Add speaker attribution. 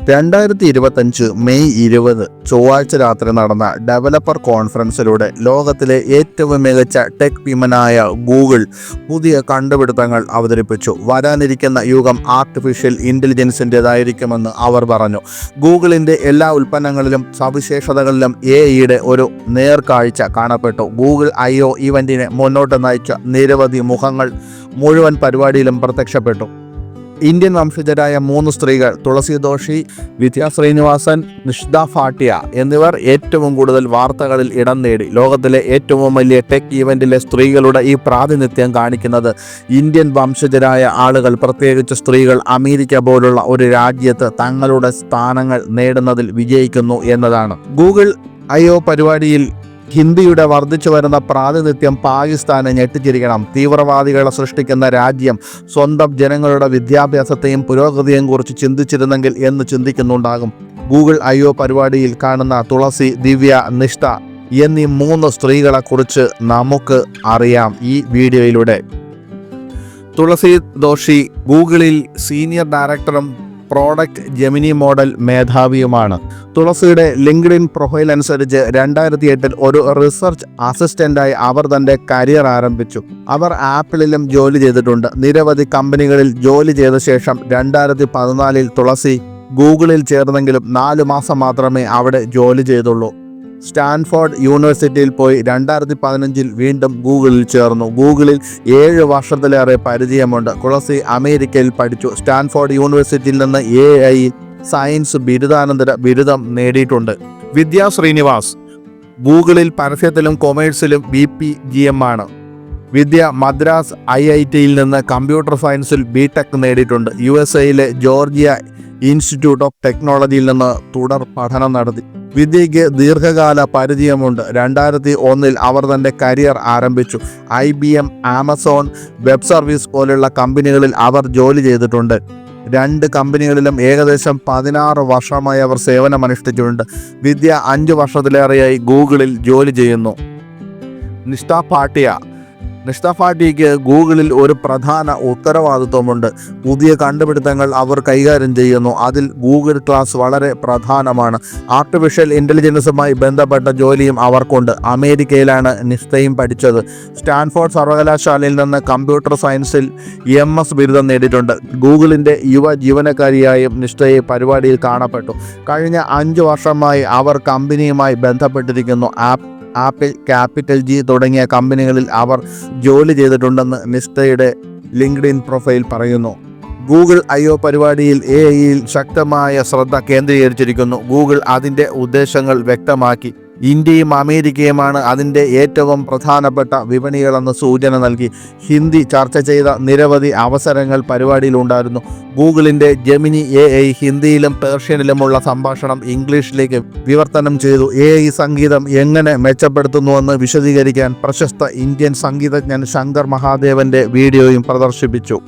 Speaker 1: 2025 May 20 ചൊവ്വാഴ്ച രാത്രി നടന്ന ഡെവലപ്പർ കോൺഫറൻസിലൂടെ ലോകത്തിലെ ഏറ്റവും മികച്ച ടെക് വിമനായ ഗൂഗിൾ പുതിയ കണ്ടുപിടുത്തങ്ങൾ അവതരിപ്പിച്ചു. വരാനിരിക്കുന്ന യുഗം ആർട്ടിഫിഷ്യൽ ഇൻ്റലിജൻസിൻ്റെതായിരിക്കുമെന്ന് അവർ പറഞ്ഞു. ഗൂഗിളിൻ്റെ എല്ലാ ഉൽപ്പന്നങ്ങളിലും സവിശേഷതകളിലും AI-യുടെ ഒരു നേർക്കാഴ്ച കാണപ്പെട്ടു. ഗൂഗിൾ I/O ഇവൻറ്റിനെ മുന്നോട്ട് നയിച്ച നിരവധി മുഖങ്ങൾ മുഴുവൻ പരിപാടിയിലും പ്രത്യക്ഷപ്പെട്ടു. ഇന്ത്യൻ വംശജരായ 3 സ്ത്രീകൾ തുളസി ദോഷി, വിദ്യാ ശ്രീനിവാസൻ, നിഷ്ത ഭാട്ടിയ എന്നിവർ ഏറ്റവും കൂടുതൽ വാർത്തകളിൽ ഇടം നേടി. ലോകത്തിലെ ഏറ്റവും വലിയ ടെക് ഈവൻറ്റിലെ സ്ത്രീകളുടെ ഈ പ്രാതിനിധ്യം കാണിക്കുന്നത് ഇന്ത്യൻ വംശജരായ ആളുകൾ, പ്രത്യേകിച്ച് സ്ത്രീകൾ, അമേരിക്ക പോലുള്ള ഒരു രാജ്യത്ത് തങ്ങളുടെ സ്ഥാനങ്ങൾ നേടുന്നതിൽ വിജയിക്കുന്നു എന്നതാണ്. ഗൂഗിൾ I/O പരിപാടിയിൽ ഹിന്ദിയുടെ വർദ്ധിച്ചു വരുന്ന പ്രാതിനിധ്യം പാകിസ്ഥാനെ ഞെട്ടിച്ചിരിക്കണം. തീവ്രവാദികളെ സൃഷ്ടിക്കുന്ന രാജ്യം സ്വന്തം ജനങ്ങളുടെ വിദ്യാഭ്യാസത്തെയും പുരോഗതിയെയും കുറിച്ച് ചിന്തിച്ചിരുന്നെങ്കിൽ എന്ന് ചിന്തിക്കുന്നുണ്ടാകും. ഗൂഗിൾ I/O പരിപാടിയിൽ കാണുന്ന തുളസി, ദിവ്യ, നിഷ്ത എന്നീ 3 സ്ത്രീകളെ കുറിച്ച് നമുക്ക് അറിയാം ഈ വീഡിയോയിലൂടെ. തുളസി ദോഷി ഗൂഗിളിൽ സീനിയർ ഡയറക്ടറും പ്രോഡക്റ്റ് ജെമിനി മോഡൽ മേധാവിയുമാണ്. തുളസിയുടെ ലിങ്ക്ഡിൻ പ്രൊഫൈൽ അനുസരിച്ച് 2008 ഒരു റിസർച്ച് അസിസ്റ്റൻ്റായി അവർ തൻ്റെ കരിയർ ആരംഭിച്ചു. അവർ ആപ്പിളിലും ജോലി ചെയ്തിട്ടുണ്ട്. നിരവധി കമ്പനികളിൽ ജോലി ചെയ്ത ശേഷം 2014 തുളസി ഗൂഗിളിൽ ചേർന്നെങ്കിലും 4 മാസം മാത്രമേ അവിടെ ജോലി ചെയ്തുള്ളൂ. സ്റ്റാൻഫോർഡ് യൂണിവേഴ്സിറ്റിയിൽ പോയി 2015 വീണ്ടും ഗൂഗിളിൽ ചേർന്നു. ഗൂഗിളിൽ 7 വർഷത്തിലേറെ പരിചയമുണ്ട്. തുളസി അമേരിക്കയിൽ പഠിച്ചു. സ്റ്റാൻഫോർഡ് യൂണിവേഴ്സിറ്റിയിൽ നിന്ന് AI സയൻസ് ബിരുദാനന്തര ബിരുദം നേടിയിട്ടുണ്ട്. വിദ്യാ ശ്രീനിവാസ് ഗൂഗിളിൽ പരസ്യത്തിലും കൊമേഴ്സിലും BPGM ആണ്. വിദ്യ മദ്രാസ് IITയിൽ നിന്ന് കമ്പ്യൂട്ടർ സയൻസിൽ BTech നേടിയിട്ടുണ്ട്. USA ജോർജിയ ഇൻസ്റ്റിറ്റ്യൂട്ട് ഓഫ് ടെക്നോളജിയിൽ നിന്ന് തുടർ പഠനം നടത്തി. വിദ്യയ്ക്ക് ദീർഘകാല പരിചയമുണ്ട്. 2001 അവർ തൻ്റെ കരിയർ ആരംഭിച്ചു. IBM, ആമസോൺ വെബ് സർവീസ് പോലുള്ള കമ്പനികളിൽ അവർ ജോലി ചെയ്തിട്ടുണ്ട്. 2 കമ്പനികളിലും ഏകദേശം 16 വർഷമായി അവർ സേവനമനുഷ്ഠിച്ചിട്ടുണ്ട്. വിദ്യ 5 വർഷത്തിലേറെയായി ഗൂഗിളിൽ ജോലി ചെയ്യുന്നു. നിഷ്ത ഭാട്ടിയയ്ക്ക് ഗൂഗിളിൽ ഒരു പ്രധാന ഉത്തരവാദിത്വമുണ്ട്. പുതിയ കണ്ടുപിടുത്തങ്ങൾ അവർ കൈകാര്യം ചെയ്യുന്നു. അതിൽ ഗൂഗിൾ ക്ലാസ് വളരെ പ്രധാനമാണ്. ആർട്ടിഫിഷ്യൽ ഇൻ്റലിജൻസുമായി ബന്ധപ്പെട്ട ജോലിയും അവർക്കുണ്ട്. അമേരിക്കയിലാണ് നിഷ്തയും പഠിച്ചത്. സ്റ്റാൻഫോർഡ് സർവകലാശാലയിൽ നിന്ന് കമ്പ്യൂട്ടർ സയൻസിൽ MS ബിരുദം നേടിയിട്ടുണ്ട്. ഗൂഗിളിൻ്റെ യുവ ജീവനക്കാരിയായും നിഷ്തയെ പരിപാടിയിൽ കാണപ്പെട്ടു. കഴിഞ്ഞ 5 വർഷമായി അവർ കമ്പനിയുമായി ബന്ധപ്പെട്ടിരിക്കുന്നു. ആപ്പിൾ, ക്യാപിറ്റൽ G തുടങ്ങിയ കമ്പനികളിൽ അവർ ജോലി ചെയ്തിട്ടുണ്ടെന്ന് നിഷ്തയുടെ ലിങ്ക്ഡിൻ പ്രൊഫൈൽ പറയുന്നു. ഗൂഗിൾ I/O പരിപാടിയിൽ AI-യിൽ ശക്തമായ ശ്രദ്ധ കേന്ദ്രീകരിച്ചിരിക്കുന്നു. ഗൂഗിൾ അതിൻ്റെ ഉദ്ദേശങ്ങൾ വ്യക്തമാക്കി. ഇന്ത്യയും അമേരിക്കയുമാണ് അതിൻ്റെ ഏറ്റവും പ്രധാനപ്പെട്ട വിപണികളെന്ന് സൂചന നൽകി. ഹിന്ദി ചർച്ച ചെയ്ത നിരവധി അവസരങ്ങൾ പരിപാടിയിലുണ്ടായിരുന്നു. ഗൂഗിളിൻ്റെ ജെമിനി AI ഹിന്ദിയിലും പേർഷ്യനിലുമുള്ള സംഭാഷണം ഇംഗ്ലീഷിലേക്ക് വിവർത്തനം ചെയ്തു. AI സംഗീതം എങ്ങനെ മെച്ചപ്പെടുത്തുന്നുവെന്ന് വിശദീകരിക്കാൻ പ്രശസ്ത ഇന്ത്യൻ സംഗീതജ്ഞൻ ശങ്കർ മഹാദേവൻ്റെ വീഡിയോയും പ്രദർശിപ്പിച്ചു.